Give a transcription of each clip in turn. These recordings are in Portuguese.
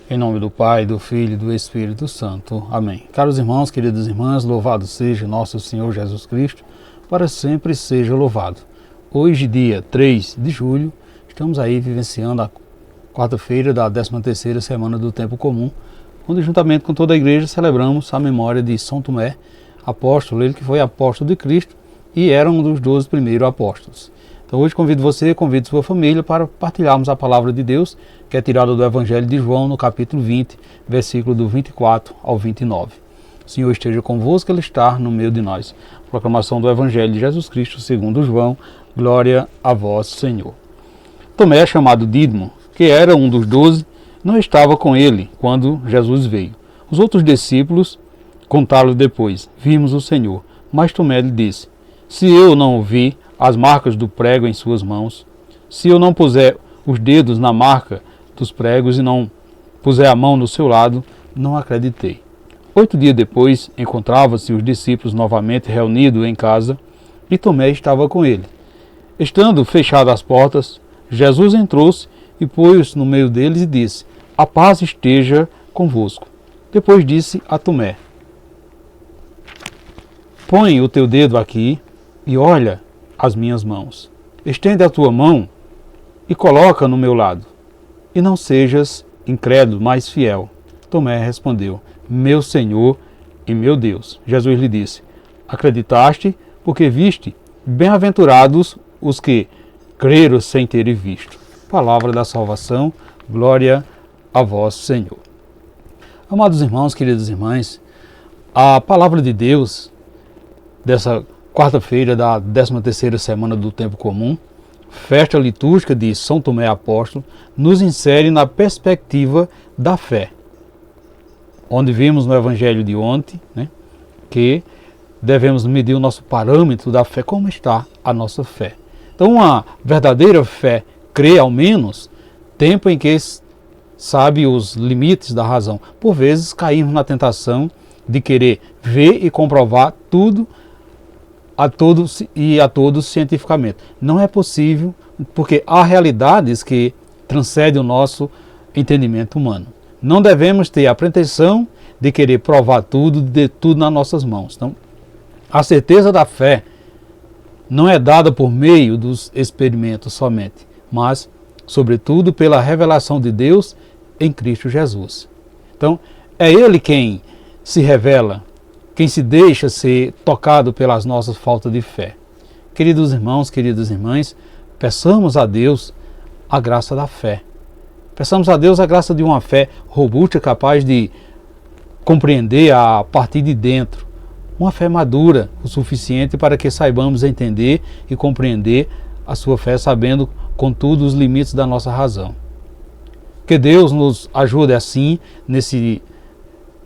Em nome do Pai, do Filho e do Espírito Santo. Amém. Caros irmãos, queridas irmãs, louvado seja nosso Senhor Jesus Cristo, para sempre seja louvado. Hoje, dia 3 de julho, estamos aí vivenciando a quarta-feira da 13ª semana do Tempo Comum, onde juntamente com toda a igreja celebramos a memória de São Tomé, apóstolo, ele que foi apóstolo de Cristo e era um dos 12 primeiros apóstolos. Então hoje convido você, convido sua família para partilharmos a palavra de Deus, que é tirada do Evangelho de João, no capítulo 20, versículo do 24 ao 29. O Senhor esteja convosco, Ele está no meio de nós. Proclamação do Evangelho de Jesus Cristo segundo João, glória a vós, Senhor. Tomé, chamado Dídimo, que era um dos 12, não estava com ele quando Jesus veio. Os outros discípulos contaram depois: vimos o Senhor. Mas Tomé lhe disse: se eu não vi as marcas do prego em suas mãos, se eu não puser os dedos na marca dos pregos e não puser a mão no seu lado, não acreditei. 8 dias depois, encontravam-se os discípulos novamente reunidos em casa, e Tomé estava com ele. Estando fechadas as portas, Jesus entrou-se e pôs-se no meio deles e disse: a paz esteja convosco. Depois disse a Tomé: põe o teu dedo aqui e olha as minhas mãos. Estende a tua mão e coloca no meu lado. E não sejas incrédulo, mas fiel. Tomé respondeu: meu Senhor e meu Deus. Jesus lhe disse: acreditaste porque viste? Bem-aventurados os que creram sem terem visto. Palavra da salvação, glória a vós, Senhor. Amados irmãos, queridas irmãs, a palavra de Deus dessa quarta-feira da 13ª semana do Tempo Comum, festa litúrgica de São Tomé Apóstolo, nos insere na perspectiva da fé, onde vimos no Evangelho de ontem, que devemos medir o nosso parâmetro da fé, como está a nossa fé. Então, uma verdadeira fé crê, ao menos, tempo em que sabe os limites da razão. Por vezes, caímos na tentação de querer ver e comprovar tudo a todos cientificamente. Não é possível, porque há realidades que transcendem o nosso entendimento humano. Não devemos ter a pretensão de querer provar tudo, de tudo nas nossas mãos. Então, a certeza da fé não é dada por meio dos experimentos somente, mas, sobretudo, pela revelação de Deus em Cristo Jesus. Então, é Ele quem se revela, quem se deixa ser tocado pelas nossas faltas de fé. Queridos irmãos, queridas irmãs, peçamos a Deus a graça da fé. Peçamos a Deus a graça de uma fé robusta, capaz de compreender a partir de dentro. Uma fé madura o suficiente para que saibamos entender e compreender a sua fé, sabendo, contudo, os limites da nossa razão. Que Deus nos ajude assim, nesse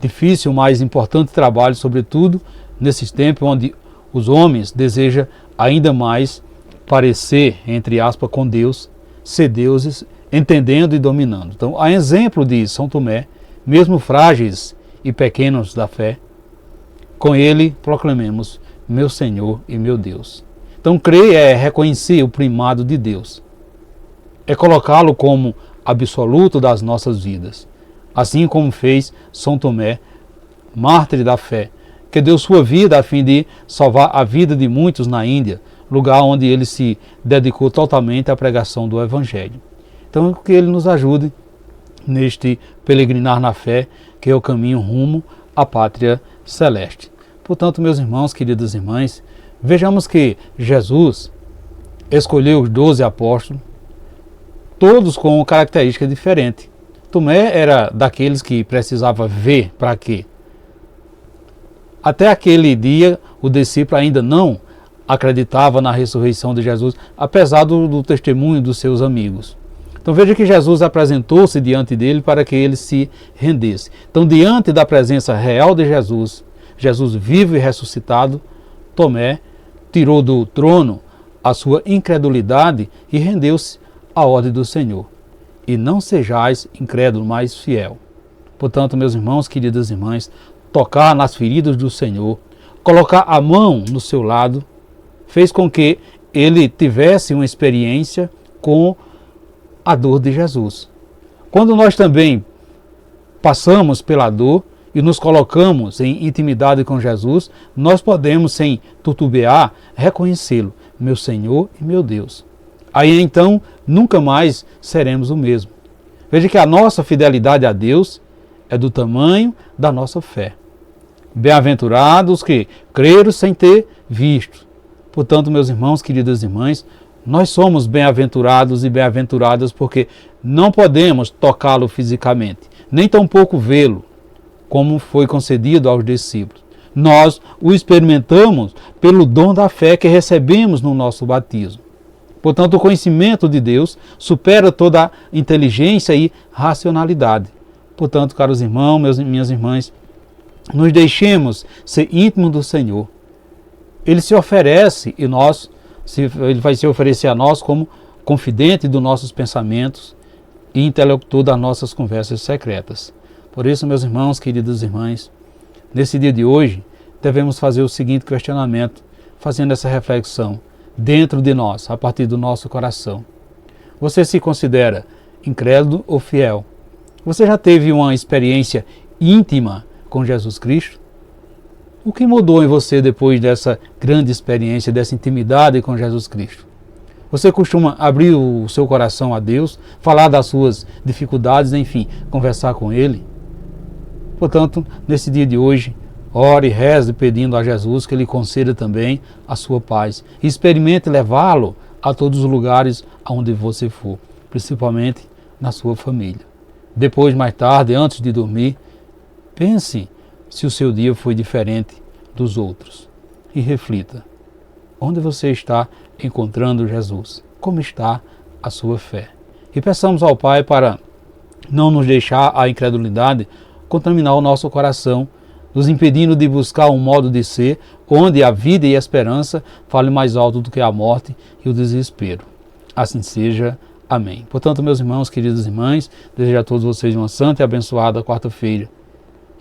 difícil, mas importante trabalho, sobretudo nesses tempos onde os homens desejam ainda mais parecer, entre aspas, com Deus, ser deuses, entendendo e dominando. Então, a exemplo de São Tomé, mesmo frágeis e pequenos da fé, com ele proclamemos: meu Senhor e meu Deus. Então, crer é reconhecer o primado de Deus, é colocá-lo como absoluto das nossas vidas, assim como fez São Tomé, mártir da fé, que deu sua vida a fim de salvar a vida de muitos na Índia, lugar onde ele se dedicou totalmente à pregação do Evangelho. Então, que ele nos ajude neste peregrinar na fé, que é o caminho rumo à pátria celeste. Portanto, meus irmãos, queridas irmãs, vejamos que Jesus escolheu os 12 apóstolos, todos com características diferentes. Tomé era daqueles que precisava ver para quê? Até aquele dia, o discípulo ainda não acreditava na ressurreição de Jesus, apesar do testemunho dos seus amigos. Então veja que Jesus apresentou-se diante dele para que ele se rendesse. Então, diante da presença real de Jesus, Jesus vivo e ressuscitado, Tomé tirou do trono a sua incredulidade e rendeu-se à ordem do Senhor. E não sejais incrédulo, mas fiel. Portanto, meus irmãos, queridas irmãs, tocar nas feridas do Senhor, colocar a mão no seu lado, fez com que ele tivesse uma experiência com a dor de Jesus. Quando nós também passamos pela dor e nos colocamos em intimidade com Jesus, nós podemos, sem titubear, reconhecê-lo, meu Senhor e meu Deus. Aí então, nunca mais seremos o mesmo. Veja que a nossa fidelidade a Deus é do tamanho da nossa fé. Bem-aventurados que creram sem ter visto. Portanto, meus irmãos, queridas irmãs, nós somos bem-aventurados e bem-aventuradas porque não podemos tocá-lo fisicamente, nem tampouco vê-lo, como foi concedido aos discípulos. Nós o experimentamos pelo dom da fé que recebemos no nosso batismo. Portanto, o conhecimento de Deus supera toda a inteligência e racionalidade. Portanto, caros irmãos, minhas irmãs, nos deixemos ser íntimos do Senhor. Ele se oferece e Ele vai se oferecer a nós como confidente dos nossos pensamentos e interlocutor das nossas conversas secretas. Por isso, meus irmãos, queridas irmãs, nesse dia de hoje, devemos fazer o seguinte questionamento, fazendo essa reflexão dentro de nós, a partir do nosso coração. Você se considera incrédulo ou fiel? Você já teve uma experiência íntima com Jesus Cristo? O que mudou em você depois dessa grande experiência, dessa intimidade com Jesus Cristo? Você costuma abrir o seu coração a Deus, falar das suas dificuldades, enfim, conversar com Ele? Portanto, nesse dia de hoje, ore e reze pedindo a Jesus que Ele conceda também a sua paz. E experimente levá-lo a todos os lugares aonde você for, principalmente na sua família. Depois, mais tarde, antes de dormir, pense se o seu dia foi diferente dos outros. E reflita, onde você está encontrando Jesus? Como está a sua fé? E peçamos ao Pai para não nos deixar a incredulidade contaminar o nosso coração, nos impedindo de buscar um modo de ser onde a vida e a esperança falem mais alto do que a morte e o desespero. Assim seja. Amém. Portanto, meus irmãos, queridas irmãs, desejo a todos vocês uma santa e abençoada quarta-feira.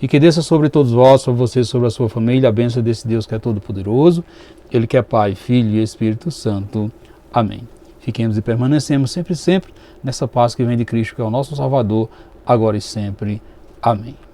E que desça sobre todos vós, sobre vocês, sobre a sua família, a bênção desse Deus que é todo-poderoso, Ele que é Pai, Filho e Espírito Santo. Amém. Fiquemos e permanecemos sempre nessa paz que vem de Cristo, que é o nosso Salvador, agora e sempre. Amém.